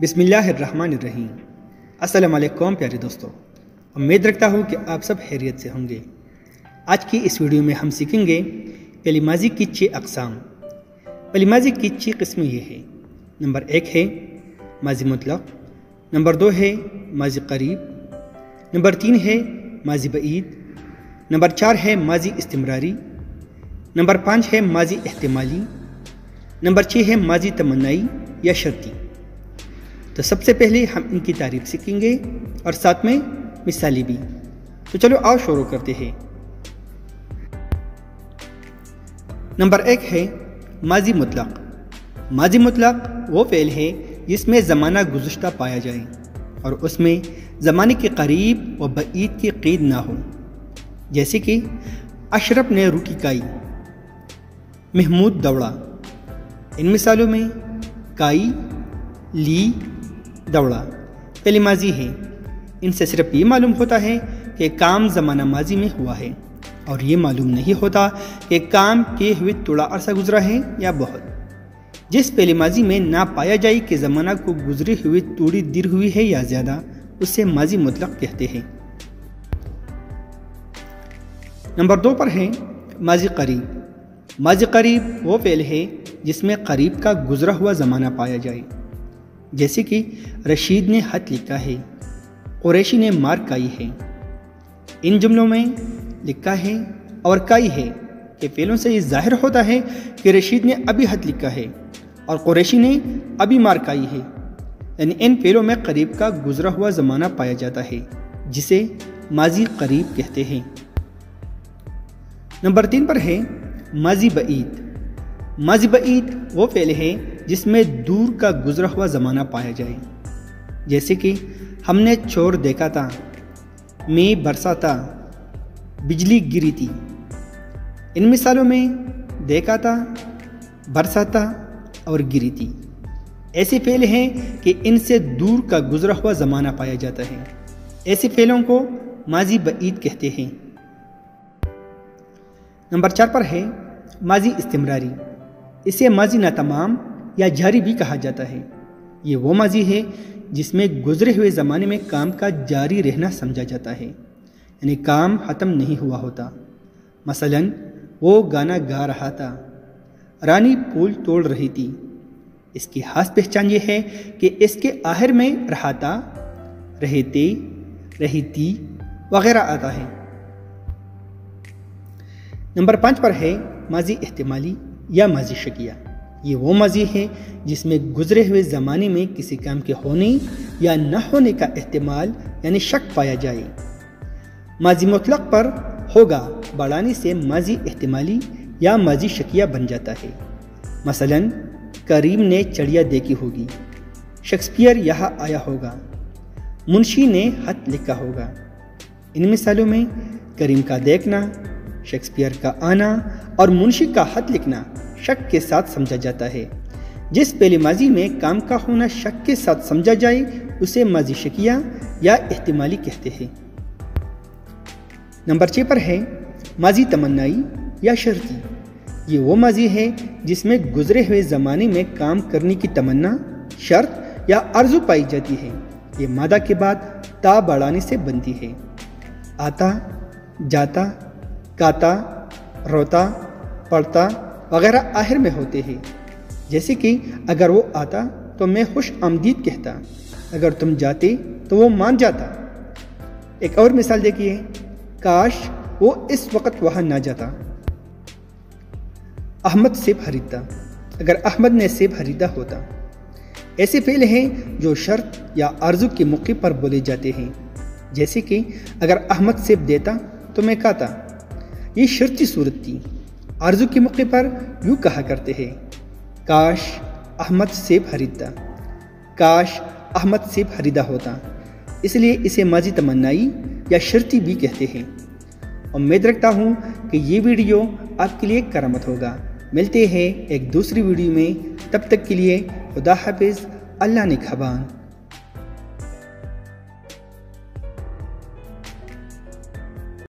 بسم اللہ الرحمن الرحیم۔ السلام علیکم پیارے دوستو، امید رکھتا ہوں کہ آپ سب خیریت سے ہوں گے۔ آج کی اس ویڈیو میں ہم سیکھیں گے فعل ماضی کی 6 اقسام۔ فعل ماضی کی 6 قسمیں یہ ہیں۔ نمبر 1 ہے ماضی مطلق، نمبر 2 ہے ماضی قریب، نمبر 3 ہے ماضی بعید، نمبر 4 ہے ماضی استمراری، نمبر 5 ہے ماضی احتمالی، نمبر 6 ہے ماضی تمنائی یا شرطی۔ تو سب سے پہلے ہم ان کی تعریف سیکھیں گے اور ساتھ میں مثالی بھی۔ تو چلو آؤ شروع کرتے ہیں۔ نمبر 1 ہے ماضی مطلق۔ ماضی مطلق وہ فعل ہے جس میں زمانہ گزشتہ پایا جائے اور اس میں زمانے کے قریب و بعید کی قید نہ ہو، جیسے کہ اشرف نے روٹی کھائی، محمود دوڑا۔ ان مثالوں میں کائی، لی، دوڑا فعل ماضی ہے۔ ان سے صرف یہ معلوم ہوتا ہے کہ کام زمانہ ماضی میں ہوا ہے اور یہ معلوم نہیں ہوتا کہ کام کیے ہوئے تھوڑا عرصہ گزرا ہے یا بہت۔ جس فعل ماضی میں نہ پایا جائے کہ زمانہ کو گزرے ہوئے تھوڑی دیر ہوئی ہے یا زیادہ، اسے ماضی مطلق کہتے ہیں۔ نمبر 2 پر ہے ماضی قریب۔ ماضی قریب وہ فعل ہے جس میں قریب کا گزرا ہوا زمانہ پایا جائے، جیسے کہ رشید نے خط لکھا ہے، قریشی نے مار کھائی ہے۔ ان جملوں میں لکھا ہے اور کھائی ہے کہ فعلوں سے یہ ظاہر ہوتا ہے کہ رشید نے ابھی خط لکھا ہے اور قریشی نے ابھی مار کھائی ہے، یعنی ان فعلوں میں قریب کا گزرا ہوا زمانہ پایا جاتا ہے، جسے ماضی قریب کہتے ہیں۔ نمبر 3 پر ہے ماضی بعید۔ ماضی بعید وہ فعل ہے جس میں دور کا گزرا ہوا زمانہ پایا جائے، جیسے کہ ہم نے چور دیکھا تھا، میں برسا تھا، بجلی گری تھی۔ ان مثالوں میں دیکھا تھا، برسا تھا اور گری تھی ایسے فعل ہیں کہ ان سے دور کا گزرا ہوا زمانہ پایا جاتا ہے۔ ایسے فعلوں کو ماضی بعید کہتے ہیں۔ نمبر 4 پر ہے ماضی استمراری۔ اسے ماضی ناتمام یا جاری بھی کہا جاتا ہے۔ یہ وہ ماضی ہے جس میں گزرے ہوئے زمانے میں کام کا جاری رہنا سمجھا جاتا ہے، یعنی کام ختم نہیں ہوا ہوتا۔ مثلاً وہ گانا گا رہا تھا، رانی پھول توڑ رہی تھی۔ اس کی خاص پہچان یہ ہے کہ اس کے آخر میں رہاتا، رہتے، رہتی وغیرہ آتا ہے۔ نمبر 5 پر ہے ماضی احتمالی یا ماضی شکیہ۔ یہ وہ ماضی ہے جس میں گزرے ہوئے زمانے میں کسی کام کے ہونے یا نہ ہونے کا احتمال یعنی شک پایا جائے۔ ماضی مطلق پر ہوگا بڑھانے سے ماضی احتمالی یا ماضی شکیہ بن جاتا ہے۔ مثلاً کریم نے چڑیا دیکھی ہوگی، شیکسپیئر یہاں آیا ہوگا، منشی نے خط لکھا ہوگا۔ ان مثالوں میں کریم کا دیکھنا، شیکسپیئر کا آنا اور منشی کا خط لکھنا شک کے ساتھ سمجھا جاتا ہے۔ جس فعل ماضی میں کام کا ہونا شک کے ساتھ سمجھا جائے اسے ماضی شکیہ یا احتمالی کہتے ہیں۔ نمبر 6 پر ہے ماضی تمنائی یا شرطی۔ یہ وہ ماضی ہے جس میں گزرے ہوئے زمانے میں کام کرنے کی تمنا، شرط یا آرزو پائی جاتی ہے۔ یہ مادہ کے بعد تا بڑھانے سے بنتی ہے۔ آتا، جاتا، کاتا، روتا، پڑھتا وغیرہ آخر میں ہوتے ہیں، جیسے کہ اگر وہ آتا تو میں خوش آمدید کہتا، اگر تم جاتے تو وہ مان جاتا۔ ایک اور مثال دیکھیے، کاش وہ اس وقت وہاں نہ جاتا۔ احمد سیب خریدتا، اگر احمد نے سیب خریدا ہوتا۔ ایسے فعل ہیں جو شرط یا آرزو کے موقع پر بولے جاتے ہیں، جیسے کہ اگر احمد سیب دیتا تو میں کھاتا۔ یہ شرطی صورت تھی۔ آرزو کے موقع پر یوں کہا کرتے ہیں، کاش احمد سیب خریدتا، کاش احمد سیب خریدا ہوتا۔ اس لیے اسے ماضی تمنائی یا شرطی بھی کہتے ہیں۔ امید رکھتا ہوں کہ یہ ویڈیو آپ کے لیے کرامت ہوگا۔ ملتے ہیں ایک دوسری ویڈیو میں، تب تک کے لیے خدا حافظ، اللہ نگہبان۔